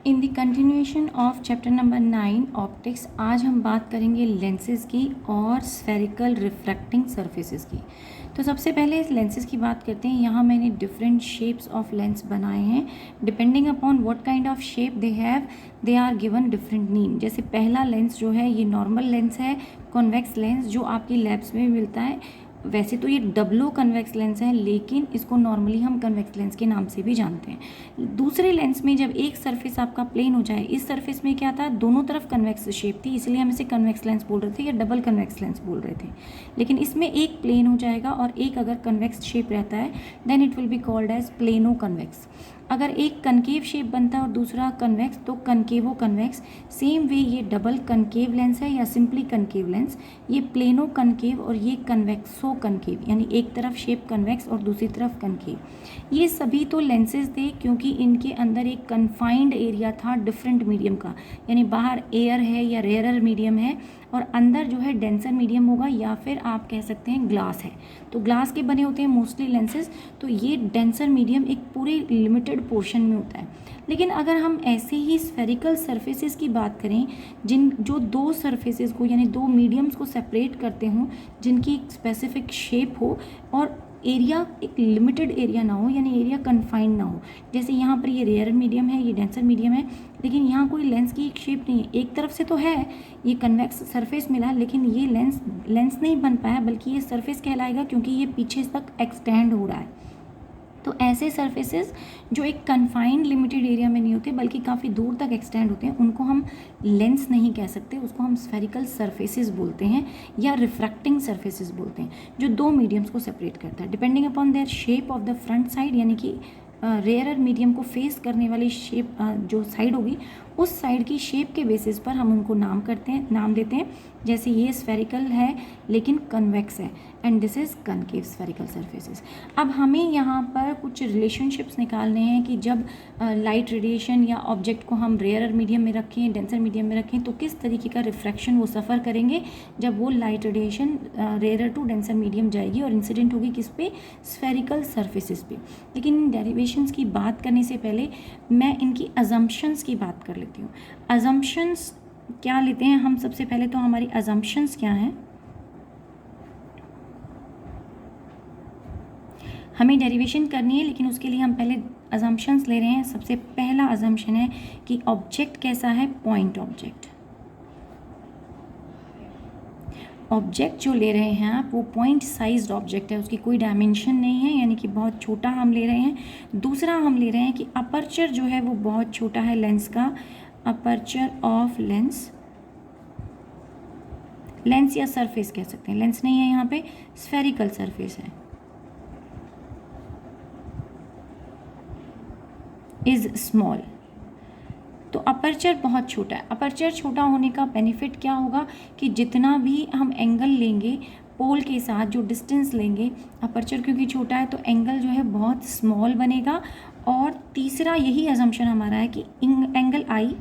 In the continuation of chapter number 9 optics, आज हम बात करेंगे लेंसेज की और स्फेरिकल रिफ्रैक्टिंग सरफेसेस की। तो सबसे पहले इस लेंसेज की बात करते हैं। यहाँ मैंने डिफरेंट शेप्स ऑफ लेंस बनाए हैं। Depending upon what kind of shape they have, they are given different name. जैसे पहला लेंस जो है ये नॉर्मल लेंस है, कॉन्वेक्स लेंस, जो आपकी लैब्स में मिलता है। वैसे तो ये डब्लो कन्वेक्स लेंस है, लेकिन इसको नॉर्मली हम कन्वेक्स लेंस के नाम से भी जानते हैं। दूसरे लेंस में जब एक सरफेस आपका प्लेन हो जाए, इस सरफेस में क्या था, दोनों तरफ कन्वेक्स शेप थी, इसलिए हम इसे कन्वेक्स लेंस बोल रहे थे या डबल कन्वेक्स लेंस बोल रहे थे। लेकिन इसमें एक प्लेन हो जाएगा और एक अगर कन्वेक्स शेप रहता है, then it will be called as plano convex. अगर एक कनकेव शेप बनता है और दूसरा कन्वेक्स, तो कनकेवो कन्वेक्स। सेम वे ये डबल कनकेव लेंस है या सिंपली कनकेव लेंस, ये प्लेनो कनकेव और ये कन्वेक्सो कनकेव, यानी एक तरफ शेप कन्वेक्स और दूसरी तरफ कनकेव। ये सभी तो लेंसेज थे क्योंकि इनके अंदर एक कन्फाइंड एरिया था डिफरेंट मीडियम का, यानी बाहर एयर है या रेयरर मीडियम है और अंदर जो है डेंसर मीडियम होगा, या फिर आप कह सकते हैं ग्लास है। तो ग्लास के बने होते हैं मोस्टली लेंसेज, तो ये डेंसर मीडियम एक पूरे लिमिटेड पोर्शन में होता है। लेकिन अगर हम ऐसे ही स्फेरिकल सरफेसेस की बात करें, जो दो सरफेसेस को यानी दो मीडियम्स को सेपरेट करते हों, जिनकी एक स्पेसिफिक शेप हो और एरिया एक लिमिटेड एरिया ना हो, यानी एरिया कन्फाइंड ना हो। जैसे यहाँ पर ये रेयर मीडियम है, ये डेंसर मीडियम है, लेकिन यहाँ कोई लेंस की एक शेप नहीं है। एक तरफ से तो है, ये कन्वेक्स सरफेस मिला, लेकिन ये लेंस नहीं बन पाया, बल्कि ये सरफेस कहलाएगा क्योंकि ये पीछे तक एक्सटेंड हो रहा है। तो ऐसे सरफेसेस जो एक कन्फाइंड लिमिटेड एरिया में नहीं होते बल्कि काफ़ी दूर तक एक्सटेंड होते हैं, उनको हम लेंस नहीं कह सकते, उसको हम स्फेरिकल सरफेसेस बोलते हैं या रिफ्रैक्टिंग सरफेसेस बोलते हैं, जो दो मीडियम्स को सेपरेट करता है depending upon their shape of the front side, यानी कि रेयरर मीडियम को फेस करने वाली शेप जो साइड होगी, उस साइड की शेप के बेसिस पर हम उनको नाम देते हैं। जैसे ये स्फेरिकल है लेकिन कन्वेक्स है, and this is concave spherical surfaces. अब हमें यहाँ पर कुछ रिलेशनशिप्स निकालने हैं कि जब लाइट रेडिएशन या ऑब्जेक्ट को हम रेयरर मीडियम में रखें, डेंसर मीडियम में रखें, तो किस तरीके का रिफ्रैक्शन वो सफ़र करेंगे जब वो light radiation rarer to denser medium जाएगी और इंसिडेंट होगी किस पे, स्फेरिकल सरफेसेस पे। लेकिन इन डेरिवेशंस की बात करने से पहले मैं इनकी अजम्पशंस की बात कर लेती हूँ। अजम्पशंस क्या लेते हैं हम, सबसे पहले तो हमारी अजम्पशंस क्या हैं। हमें डेरिवेशन करनी है, लेकिन उसके लिए हम पहले अजम्पशंस ले रहे हैं। सबसे पहला अजम्पशन है कि ऑब्जेक्ट कैसा है, पॉइंट ऑब्जेक्ट। ऑब्जेक्ट जो ले रहे हैं आप, वो पॉइंट साइज्ड ऑब्जेक्ट है, उसकी कोई डायमेंशन नहीं है, यानी कि बहुत छोटा हम ले रहे हैं। दूसरा हम ले रहे हैं कि अपर्चर जो है वो बहुत छोटा है लेंस का, अपर्चर ऑफ लेंस या सरफेस कह सकते हैं, लेंस नहीं है यहाँ पे, स्फेरिकल सरफेस है, इज स्मॉल। तो अपर्चर बहुत छोटा है। अपर्चर छोटा होने का बेनिफिट क्या होगा कि जितना भी हम एंगल लेंगे पोल के साथ, जो डिस्टेंस लेंगे, अपर्चर क्योंकि छोटा है तो एंगल जो है बहुत स्मॉल बनेगा। और तीसरा यही अजम्पशन हमारा है कि angle i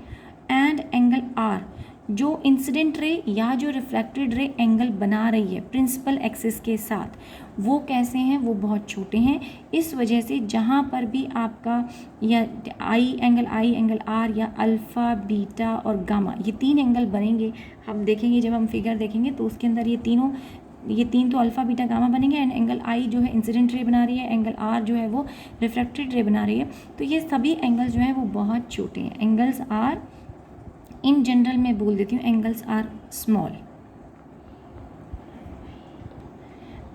and angle r, जो इंसिडेंट रे या जो रिफ्लेक्टेड रे एंगल बना रही है प्रिंसिपल एक्सिस के साथ, वो कैसे हैं, वो बहुत छोटे हैं। इस वजह से जहाँ पर भी आपका या एंगल आर या अल्फ़ा, बीटा और गामा, ये तीन एंगल बनेंगे, हम देखेंगे जब हम फिगर देखेंगे तो उसके अंदर ये तीन तो अल्फ़ा, बीटा, गामा बनेंगे, एंड एंगल आई जो है इंसिडेंट रे बना रही है, एंगल आर जो है वो रिफ्लेक्टेड रे बना रही है। तो ये सभी एंगल्स जो हैं वो बहुत छोटे हैं। एंगल्स आर, इन जनरल मैं बोल देती हूँ, एंगल्स आर स्मॉल।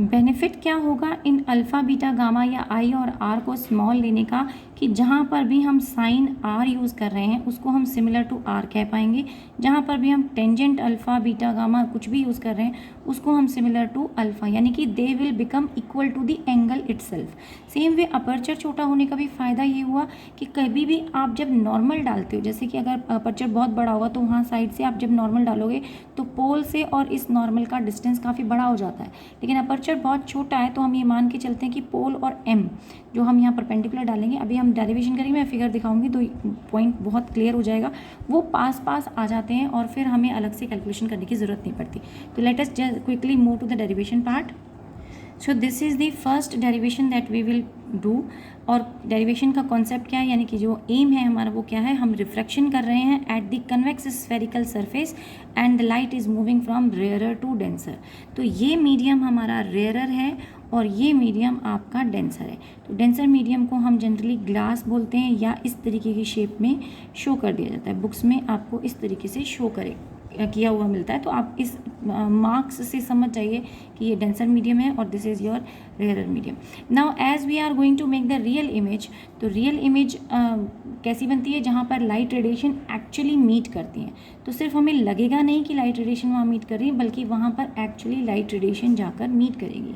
बेनिफिट क्या होगा इन अल्फ़ा, बीटा, गामा या आई और आर को स्मॉल लेने का, कि जहाँ पर भी हम साइन आर यूज़ कर रहे हैं उसको हम सिमिलर टू आर कह पाएंगे। जहाँ पर भी हम टेंजेंट अल्फ़ा, बीटा, गामा कुछ भी यूज़ कर रहे हैं उसको हम सिमिलर टू अल्फ़ा, यानी कि they will become equal to the angle itself. Same way aperture छोटा होने का भी फ़ायदा ये हुआ कि कभी भी आप जब नॉर्मल डालते हो, जैसे कि अगर अपर्चर बहुत बड़ा होगा तो वहाँ साइड से आप जब नॉर्मल डालोगे तो पोल से और इस नॉर्मल का डिस्टेंस काफ़ी बड़ा हो जाता है। लेकिन अपर्चर बहुत छोटा है तो हम ये मान के चलते हैं कि पोल और एम जो हम यहाँ परपेंडिकुलर डालेंगे, अभी हम डेरिवेशन करेंगे, मैं फिगर दिखाऊंगी तो पॉइंट बहुत क्लियर हो जाएगा, वो पास आ जाते हैं और फिर हमें अलग से कैलकुलेशन करने की ज़रूरत नहीं पड़ती। तो let us just quickly move to the derivation part. So this is the first derivation that we will do. और डेरिवेशन का कॉन्सेप्ट क्या है, यानी कि जो एम है हमारा वो क्या है, हम रिफ्रैक्शन कर रहे हैं at the convex spherical surface and the light is moving from rarer to denser. तो ये मीडियम हमारा रेयरर है और ये मीडियम आपका डेंसर है। तो डेंसर मीडियम को हम जनरली ग्लास बोलते हैं या इस तरीके की शेप में शो कर दिया जाता है। बुक्स में आपको इस तरीके से शो करे किया हुआ मिलता है, तो आप इस मार्क्स से समझ जाइए कि ये डेंसर मीडियम है और this is your rarer medium. Now as we are going to make the real image, तो रियल इमेज कैसी बनती है, जहाँ पर लाइट रेडिएशन एक्चुअली मीट करती हैं। तो सिर्फ हमें लगेगा नहीं कि लाइट रेडिएशन वहाँ मीट कर रही है, बल्कि वहाँ पर एक्चुअली लाइट रेडिएशन जाकर मीट करेगी।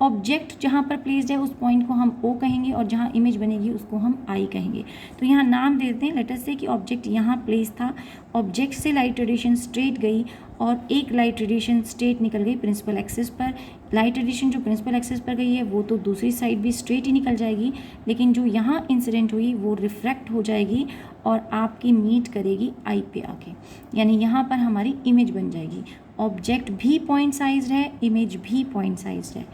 ऑब्जेक्ट जहाँ पर प्लेस्ड है उस पॉइंट को हम ओ कहेंगे और जहाँ इमेज बनेगी उसको हम आई कहेंगे। तो यहाँ नाम दे देते हैं, लेट अस से कि ऑब्जेक्ट यहाँ प्लेस था, ऑब्जेक्ट से लाइट रेडिएशन स्ट्रेट गई और एक लाइट रेडिएशन स्ट्रेट निकल गई प्रिंसिपल एक्सिस पर। लाइट रेडिएशन जो प्रिंसिपल एक्सिस पर गई है वो तो दूसरी साइड भी स्ट्रेट ही निकल जाएगी, लेकिन जो यहाँ इंसिडेंट हुई वो रिफ्रैक्ट हो जाएगी और आपकी मीट करेगी आई पे आके, यानी यहाँ पर हमारी इमेज बन जाएगी। ऑब्जेक्ट भी पॉइंट साइज है, इमेज भी पॉइंट साइज है।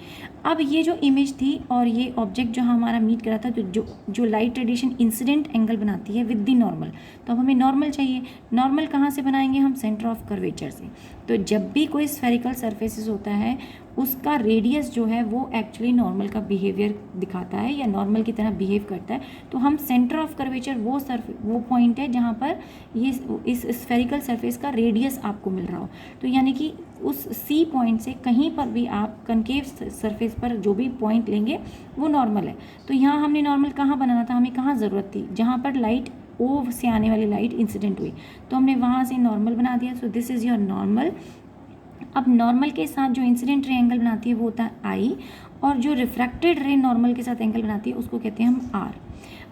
अब ये जो इमेज थी और ये ऑब्जेक्ट जो हमारा मीट करा था, तो जो लाइट रेडिएशन इंसिडेंट एंगल बनाती है विद द नॉर्मल, तो अब हमें नॉर्मल चाहिए। नॉर्मल कहाँ से बनाएंगे हम, सेंटर ऑफ कर्वेचर से। तो जब भी कोई स्फेरिकल सरफेसेस होता है उसका रेडियस जो है वो एक्चुअली नॉर्मल का बिहेवियर दिखाता है या नॉर्मल की तरह बिहेव करता है। तो हम सेंटर ऑफ कर्वेचर वो पॉइंट है जहाँ पर ये इस स्फेरिकल सरफेस का रेडियस आपको मिल रहा हो। तो यानी कि उस सी पॉइंट से कहीं पर भी आप कनकेव सरफेस पर जो भी पॉइंट लेंगे वो नॉर्मल है। तो यहाँ हमने नॉर्मल कहाँ बनाना था, हमें कहाँ ज़रूरत थी, जहाँ पर लाइट ओ से आने वाली लाइट इंसिडेंट हुई, तो हमने वहाँ से नॉर्मल बना दिया। सो दिस इज़ योर नॉर्मल। अब नॉर्मल के साथ जो इंसिडेंट रे एंगल बनाती है वो होता है आई, और जो रिफ्रैक्टेड रे नॉर्मल के साथ एंगल बनाती है उसको कहते हैं हम आर।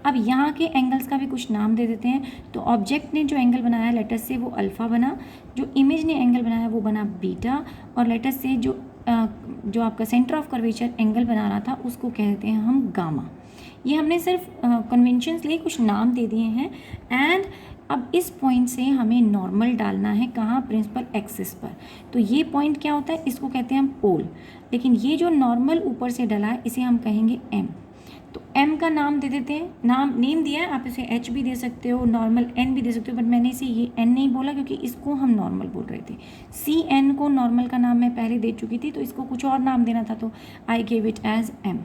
अब यहाँ के एंगल्स का भी कुछ नाम दे देते हैं। तो ऑब्जेक्ट ने जो एंगल बनाया लेटस से वो अल्फ़ा बना, जो इमेज ने एंगल बनाया वो बना बीटा, और लेटस से जो आपका सेंटर ऑफ कर्वेचर एंगल बना रहा था उसको कहते हैं हम गामा। ये हमने सिर्फ कन्वेंशंस लिए कुछ नाम दे दिए हैं। एंड अब इस पॉइंट से हमें नॉर्मल डालना है कहाँ, प्रिंसिपल एक्सिस पर। तो ये पॉइंट क्या होता है, इसको कहते हैं हम पोल। लेकिन ये जो नॉर्मल ऊपर से डला है इसे हम कहेंगे एम। तो एम का नाम दे देते हैं, नेम दिया है, आप इसे एच भी दे सकते हो, नॉर्मल एन भी दे सकते हो, बट मैंने इसे ये एन नहीं बोला क्योंकि इसको हम नॉर्मल बोल रहे थे। सी एन को नॉर्मल का नाम मैं पहले दे चुकी थी, तो इसको कुछ और नाम देना था, तो I gave it as M.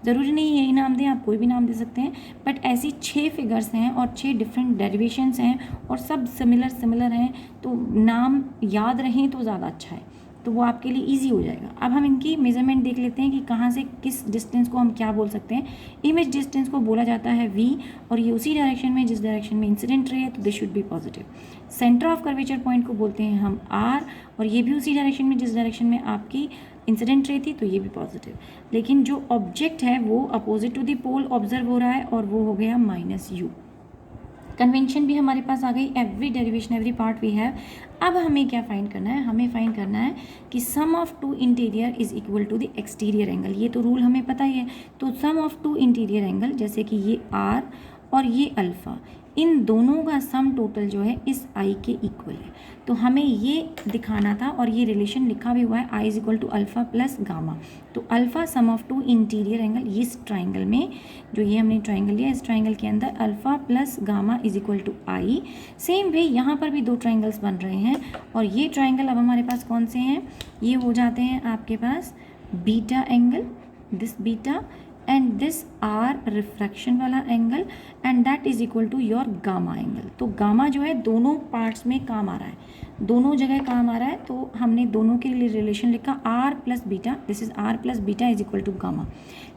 ज़रूरी नहीं यही नाम दें, आप कोई भी नाम दे सकते हैं, बट ऐसी 6 फिगर्स हैं और 6 डिफरेंट डेरिवेशंस हैं और सब सिमिलर हैं, तो नाम याद रहें तो ज़्यादा अच्छा है, तो वो आपके लिए इजी हो जाएगा। अब हम इनकी मेजरमेंट देख लेते हैं कि कहाँ से किस डिस्टेंस को हम क्या बोल सकते हैं। इमेज डिस्टेंस को बोला जाता है v, और ये उसी डायरेक्शन में जिस डायरेक्शन में इंसिडेंट रे है, तो this should be positive. Centre of curvature point को बोलते हैं हम r, और ये भी उसी डायरेक्शन में जिस डायरेक्शन में आपकी इंसिडेंट रे थी, तो ये भी पॉजिटिव। लेकिन जो ऑब्जेक्ट है वो opposite to the pole observe हो रहा है और वो हो गया -u। कन्वेंशन भी हमारे पास आ गई, every derivation every part we have. अब हमें क्या फाइंड करना है, हमें फाइंड करना है कि sum of two interior is equal to the exterior angle. ये तो रूल हमें पता ही है। तो sum of two interior angle, जैसे कि ये आर और ये अल्फ़ा, इन दोनों का सम टोटल जो है इस आई के इक्वल है। तो हमें ये दिखाना था, और ये रिलेशन लिखा भी हुआ है, i is equal to alpha plus gamma. तो alpha sum of two interior angle, इस ट्राइंगल में जो ये हमने ट्राइंगल लिया, इस ट्राइंगल के अंदर alpha plus gamma is equal to i. Same way यहाँ पर भी 2 ट्राइंगल्स बन रहे हैं, और ये ट्राइंगल अब हमारे पास कौन से हैं, ये हो जाते हैं आपके पास beta angle, this beta, and this r refraction वाला angle, and that is equal to your gamma angle. तो गामा जो है दोनों पार्ट्स में काम आ रहा है, दोनों जगह काम आ रहा है, तो हमने दोनों के लिए रिलेशन लिखा r plus beta, this is r plus beta is equal to gamma.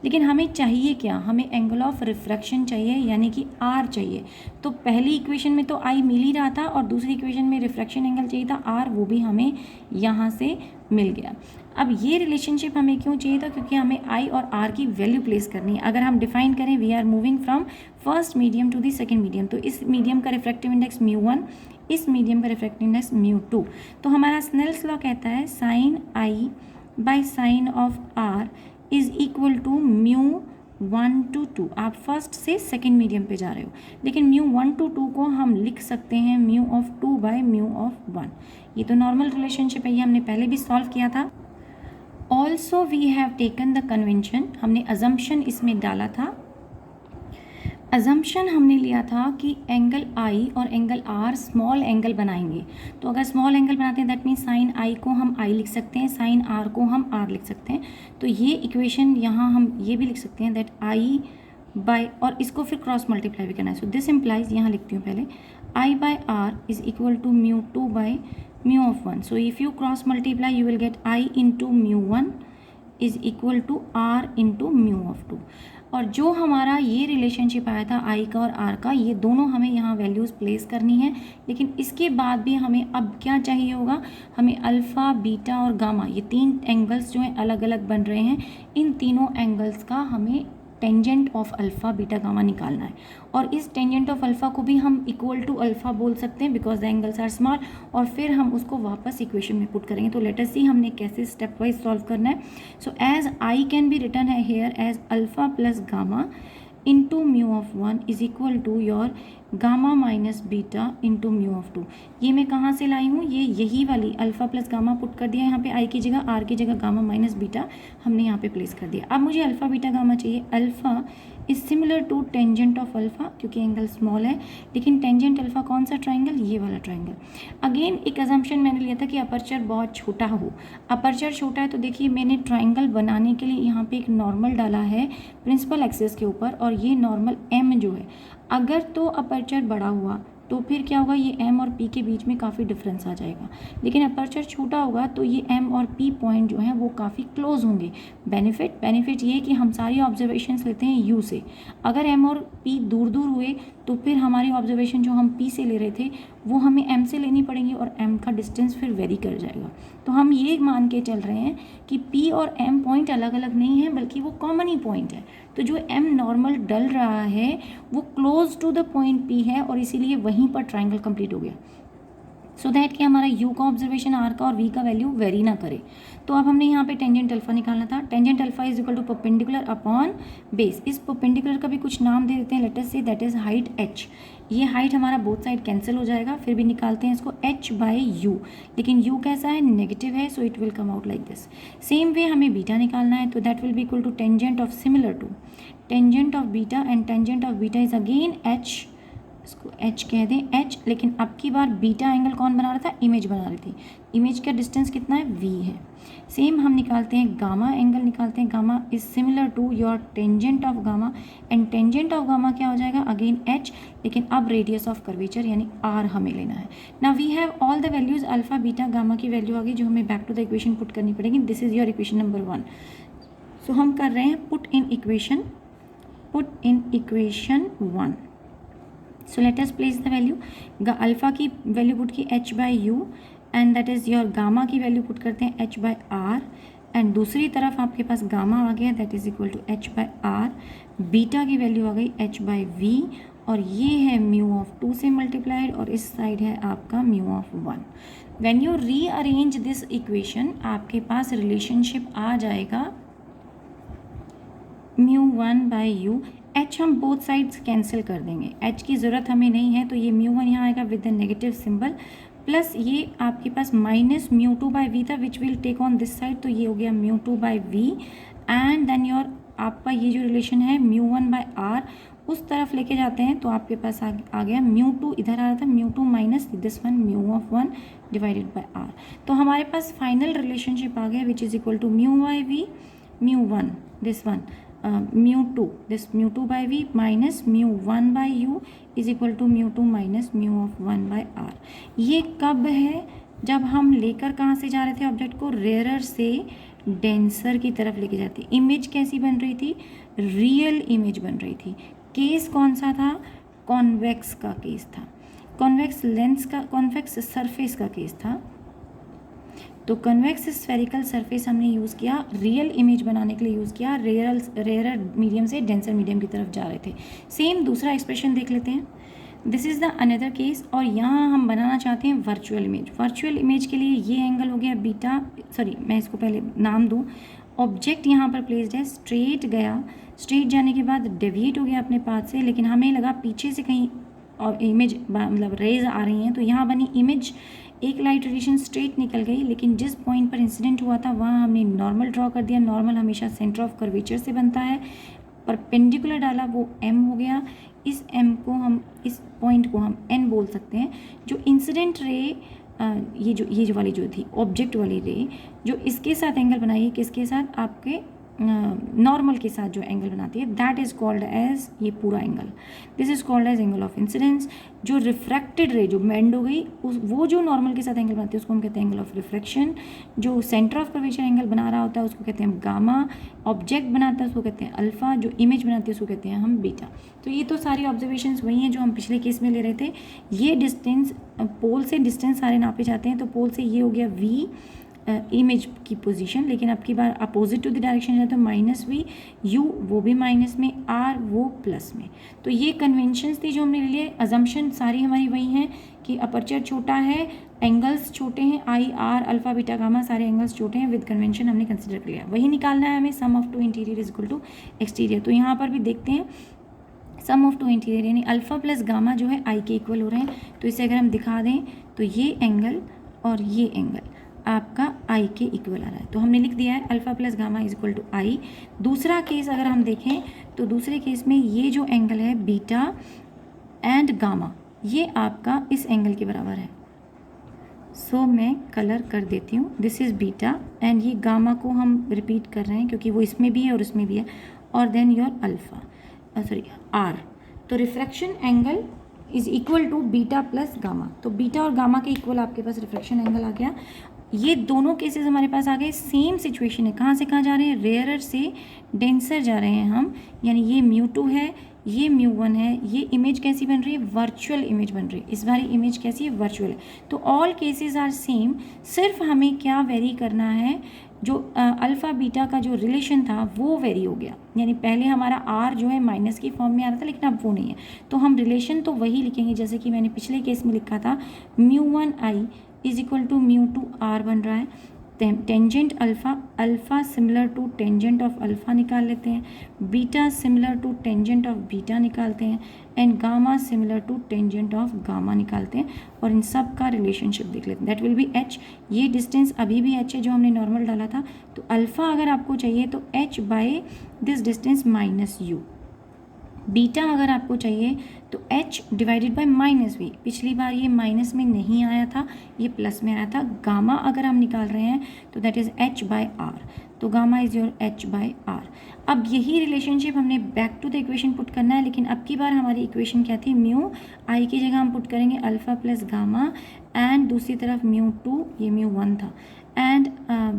लेकिन हमें चाहिए क्या, हमें एंगल ऑफ रिफ्रैक्शन चाहिए, यानी कि आर चाहिए। तो पहली इक्वेशन में तो आई मिल ही रहा था और दूसरी इक्वेशन में रिफ्रैक्शन एंगल चाहिए था आर, वो भी हमें यहाँ से मिल गया। अब ये रिलेशनशिप हमें क्यों चाहिए था, क्योंकि हमें आई और आर की वैल्यू प्लेस करनी है। अगर हम डिफाइन करें, we are moving from first medium to the second medium, तो इस मीडियम का रिफ्रैक्टिव इंडेक्स μ1, इस मीडियम का रिफ्रैक्टिव इंडेक्स μ2। तो हमारा स्नेल्स लॉ कहता है sine i by sine of r is equal to μ1 to 2। आप फर्स्ट से सेकेंड मीडियम पे जा रहे हो, लेकिन μ1 to 2 को हम लिख सकते हैं μ(2) by μ(1). ये तो नॉर्मल रिलेशनशिप है, ये हमने पहले भी सॉल्व किया था। Also we have taken the convention, हमने अजम्पशन इसमें डाला था। अजम्पशन हमने लिया था कि एंगल आई और एंगल आर स्मॉल एंगल बनाएंगे। तो अगर स्मॉल एंगल बनाते हैं दैट मीन्स साइन आई को हम आई लिख सकते हैं, साइन आर को हम आर लिख सकते हैं। तो ये इक्वेशन यहाँ हम ये भी लिख सकते हैं दैट आई बाय, और इसको फिर क्रॉस मल्टीप्लाई भी करना है। सो दिस इम्प्लाइज, यहाँ लिखती हूँ पहले, i by r is equal to mu two by mu of one. So if you cross multiply you will get i into mu one is equal to r into mu of two. और जो हमारा ये relationship आया था आई का और are का, ये दोनों हमें यहाँ वैल्यूज़ प्लेस करनी है। लेकिन इसके बाद भी हमें अब क्या चाहिए होगा, हमें अल्फ़ा, बीटा और गामा, ये तीन एंगल्स जो हैं अलग अलग बन रहे हैं, इन तीनों एंगल्स का हमें tangent of alpha, beta, gamma निकालना है। और इस टेंजेंट ऑफ अल्फ़ा को भी हम इक्वल टू अल्फ़ा बोल सकते हैं because the angles are small, और फिर हम उसको वापस इक्वेशन में पुट करेंगे। तो लेट अस सी हमने कैसे स्टेप वाइज सॉल्व करना है। So as i can be written है here as alpha plus gamma into mu of one is equal to your gamma minus beta into mu of two. ये मैं कहाँ से लाई हूँ, ये यही वाली अल्फ़ा प्लस गामा पुट कर दिया यहाँ पे, आई की जगह, आर की जगह गामा माइनस बीटा हमने यहाँ पे प्लेस कर दिया। अब मुझे अल्फ़ा बीटा गामा चाहिए। Alpha is similar to tangent of alpha, क्योंकि एंगल स्मॉल है, लेकिन टेंजेंट अल्फ़ा कौन सा ट्राइंगल, ये वाला ट्राइंगल। अगेन एक अजम्पशन मैंने लिया था कि अपर्चर बहुत छोटा हो। अपर्चर छोटा है तो देखिए मैंने ट्राइंगल बनाने के लिए यहाँ पे एक नॉर्मल डाला है प्रिंसिपल एक्सिस के ऊपर, और ये नॉर्मल एम जो है, अगर तो अपर्चर बड़ा हुआ तो फिर क्या होगा, ये एम और पी के बीच में काफ़ी डिफरेंस आ जाएगा। लेकिन अपर्चर छोटा होगा तो ये एम और पी पॉइंट जो हैं वो काफ़ी क्लोज होंगे। बेनिफिट ये है कि हम सारी ऑब्जर्वेशंस लेते हैं यू से। अगर एम और पी दूर दूर हुए तो फिर हमारी ऑब्जर्वेशन जो हम पी से ले रहे थे वो हमें एम से लेनी पड़ेंगी, और एम का डिस्टेंस फिर वेरी कर जाएगा। तो हम ये मान के चल रहे हैं कि पी और एम पॉइंट अलग अलग नहीं है, बल्कि वो कॉमन ही पॉइंट है। तो जो एम नॉर्मल डल रहा है वो close to the point P है, और इसीलिए वहीं पर ट्राइंगल कंप्लीट हो गया। सो दैट कि हमारा यू का ऑब्जर्वेशन आर का और वी का वैल्यू वेरी ना करे। तो अब हमने यहाँ पे टेंजेंट अल्फा निकालना था। Tangent alpha is equal to perpendicular upon base. इस परपेंडिकुलर का भी कुछ नाम दे देते हैं, let us say that is height h. ये हाइट हमारा बोथ साइड कैंसिल हो जाएगा, फिर भी निकालते हैं इसको एच बाई यू, लेकिन यू कैसा है, नेगेटिव है, so it will come out like this. Same way हमें बीटा निकालना है, तो that will be equal to tangent of similar to tangent of beta, and tangent of beta is again h, इसको h कह दें H. लेकिन अब की बार बीटा एंगल कौन बना रहा था, इमेज बना रही थी। इमेज का डिस्टेंस कितना है, वी है। सेम हम निकालते हैं गामा एंगल, निकालते हैं gamma is similar to your tangent of gamma, and tangent of gamma क्या हो जाएगा, अगेन एच, लेकिन अब रेडियस ऑफ कर्वेचर यानी आर हमें लेना है। Now we have all the values, alpha beta gamma की वैल्यू आ गई जो हमें back to the equation put करनी पड़ेगी। This is your equation number 1। So हम कर रहे हैं put in equation 1। So let us place the value, alpha की वैल्यू पुट की h by you, and that is your gamma की value put करते हैं h बाई आर, एंड दूसरी तरफ आपके पास गामा आ गया that is equal to h by r. Beta की वैल्यू आ गई h बाई वी, और ये है म्यू ऑफ 2 से मल्टीप्लाइड, और इस साइड है आपका mu of 1। When you rearrange this equation आपके पास रिलेशनशिप आ जाएगा म्यू 1 बाई यू। एच हम बोथ साइड्स कैंसिल कर देंगे, एच की ज़रूरत हमें नहीं है, तो ये म्यू 1 यहाँ आएगा with the negative symbol, plus ये आपके पास माइनस म्यू 2 बाई वी था which will take on this side, तो ये हो गया mu 2 by v, and then your आपका ये जो रिलेशन है म्यू 1 बाई आर उस तरफ लेके जाते हैं, तो आपके पास आ गया म्यू 2 इधर आ रहा था, mu 2 minus this one mu of 1 divided by r. तो हमारे पास फाइनल रिलेशनशिप आ गया which is equal to mu by v, mu 1 this one, mu 2 this mu 2 by v minus mu 1 by u is equal to mu 2 minus mu of 1 by r. ये कब है, जब हम लेकर कहाँ से जा रहे थे ऑब्जेक्ट को, रेयरर से डेंसर की तरफ लेके जाते। इमेज कैसी बन रही थी, रियल इमेज बन रही थी। केस कौन सा था, कॉन्वेक्स का केस था, कॉन्वेक्स लेंस का, कॉन्वेक्स सरफेस का केस था। तो कन्वेक्स स्फेरिकल सरफेस हमने यूज़ किया, रियल इमेज बनाने के लिए यूज़ किया, रेयरर मीडियम से डेंसर मीडियम की तरफ जा रहे थे। सेम दूसरा एक्सप्रेशन देख लेते हैं, this is the another case, और यहाँ हम बनाना चाहते हैं वर्चुअल इमेज। वर्चुअल इमेज के लिए ये एंगल हो गया बीटा, सॉरी मैं इसको पहले नाम दूँ, ऑब्जेक्ट यहाँ पर प्लेस्ड है, स्ट्रेट गया, स्ट्रेट जाने के बाद डेविएट हो गया अपने पाथ से, लेकिन हमें लगा पीछे से कहीं और इमेज मतलब रेज आ रही हैं, तो यहाँ बनी इमेज। एक लाइट रेडिएशन स्ट्रेट निकल गई, लेकिन जिस पॉइंट पर इंसिडेंट हुआ था वहाँ हमने नॉर्मल ड्रॉ कर दिया। नॉर्मल हमेशा सेंटर ऑफ कर्वेचर से बनता है। परपेंडिकुलर डाला वो m हो गया। इस m को हम, इस पॉइंट को हम n बोल सकते हैं। जो इंसिडेंट रे, ये जो वाली जो थी ऑब्जेक्ट वाली रे, जो इसके साथ एंगल बनाई है, किसके साथ, आपके नॉर्मल के साथ जो एंगल बनाती है, दैट इज़ कॉल्ड एज, ये पूरा angle, this is called as angle of incidence. जो रिफ्रैक्टेड रे जो बेंड हो गई, वो जो नॉर्मल के साथ एंगल बनाती है उसको हम कहते हैं एंगल ऑफ रिफ्रैक्शन। जो सेंटर ऑफ कर्वेचर एंगल बना रहा होता है उसको कहते हैं हम गामा। ऑब्जेक्ट बनाता है उसको कहते हैं अल्फा। जो इमेज बनाती है उसको कहते हैं हम बीटा। तो ये तो सारी ऑब्जर्वेशंस वही हैं जो हम पिछले केस में ले रहे थे। ये डिस्टेंस, पोल से डिस्टेंस सारे नापे जाते हैं, तो पोल से ये हो गया v इमेज की पोजीशन, लेकिन अब की बार अपोजिट टू द डायरेक्शन है तो -v, u वो भी माइनस में, r वो प्लस में। तो ये कन्वेंशंस थी जो हमने ले लिए। अजम्पशन सारी हमारी वही हैं कि अपर्चर छोटा है, एंगल्स छोटे हैं, I R alpha beta gamma सारे एंगल्स छोटे हैं, विद कन्वेंशन हमने कंसिडर कर लिया। वही निकालना है हमें, sum of two interior is equal to exterior. तो यहाँ पर भी देखते हैं सम ऑफ टू इंटीरियर, यानी अल्फा प्लस गामा जो है आई के इक्वल हो रहे हैं। तो इसे अगर हम दिखा दें तो ये एंगल और ये एंगल आपका आई के इक्वल आ रहा है। तो हमने लिख दिया है alpha plus gamma is equal to i. दूसरा केस अगर हम देखें तो दूसरे केस में ये जो एंगल है बीटा एंड गामा, ये आपका इस एंगल के बराबर है। सो मैं कलर कर देती हूँ, दिस इज़ बीटा एंड ये गामा को हम रिपीट कर रहे हैं क्योंकि वो इसमें भी है और इसमें भी है, और then your alpha, sorry r. तो refraction angle is equal to beta plus gamma. तो बीटा और गामा के इक्वल आपके पास रिफ्रैक्शन एंगल आ गया। ये दोनों केसेस हमारे पास आ गए। सेम सिचुएशन है, कहाँ से कहाँ जा रहे हैं, रेयरर से डेंसर जा रहे हैं हम, यानी ये μ2 है, ये μ1 है। ये इमेज कैसी बन रही है, वर्चुअल इमेज बन रही है। इस बारी इमेज कैसी है, वर्चुअल है। तो ऑल केसेस आर सेम, सिर्फ हमें क्या वेरी करना है, जो अल्फ़ा बीटा का जो रिलेशन था वो वेरी हो गया। यानी पहले हमारा आर जो है माइनस की फॉर्म में आ रहा था, लेकिन अब वो नहीं है। तो हम रिलेशन तो वही लिखेंगे जैसे कि मैंने पिछले केस में लिखा था, μ1i is equal to μ2r बन रहा है। Tangent alpha, alpha similar to tangent of alpha निकाल लेते हैं, beta similar to tangent of beta निकालते हैं, and gamma similar to tangent of gamma निकालते हैं, और इन सब का रिलेशनशिप देख लेते हैं। That will B h। ये डिस्टेंस अभी भी h है जो हमने नॉर्मल डाला था। तो अल्फ़ा अगर आपको चाहिए तो h by this distance minus u। Beta अगर आपको चाहिए तो h डिवाइडेड बाय -v। पिछली बार ये माइनस में नहीं आया था, ये प्लस में आया था। गामा अगर हम निकाल रहे हैं तो that is h by r। तो gamma is your h by r। अब यही रिलेशनशिप हमने back to the equation put करना है, लेकिन अब की बार हमारी इक्वेशन क्या थी, म्यू आई की जगह हम पुट करेंगे अल्फ़ा प्लस गामा, एंड दूसरी तरफ μ2, ये μ1 था, and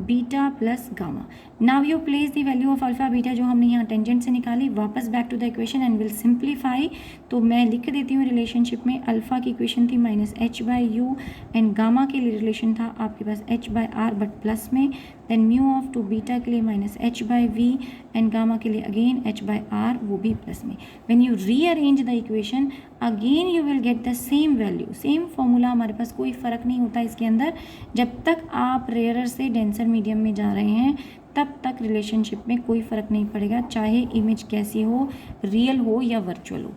beta plus gamma. Now you place the value of alpha beta जो हमने यहाँ टेंजेंट से निकाली, वापस back to the equation and will simplify. तो मैं लिख देती हूँ रिलेशनशिप में, अल्फा की इक्वेशन थी -h by u, and gamma के लिए रिलेशन था आपके पास h by r but plus में, then mu of two beta के लिए -h by v, and gamma के लिए अगेन h बाय r वो भी प्लस में। When you rearrange the equation again you will get the same value, same formula. हमारे पास कोई फ़र्क नहीं होता इसके अंदर, जब तक आप रेयरर से डेंसर मीडियम में जा रहे हैं तब तक रिलेशनशिप में कोई फ़र्क नहीं पड़ेगा, चाहे इमेज कैसी हो, रियल हो या वर्चुअल हो।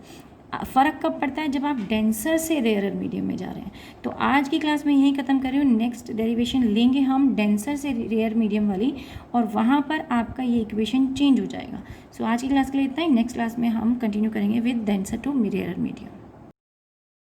फ़र्क कब पड़ता है, जब आप डेंसर से रेयरर मीडियम में जा रहे हैं। तो आज की क्लास में यही ख़त्म कर रही हूँ। नेक्स्ट डेरिवेशन लेंगे हम डेंसर से रेयर मीडियम वाली, और वहाँ पर आपका ये इक्वेशन चेंज हो जाएगा। सो आज की क्लास के लिए इतना ही। नेक्स्ट क्लास में हम कंटिन्यू करेंगे with denser to rarer medium.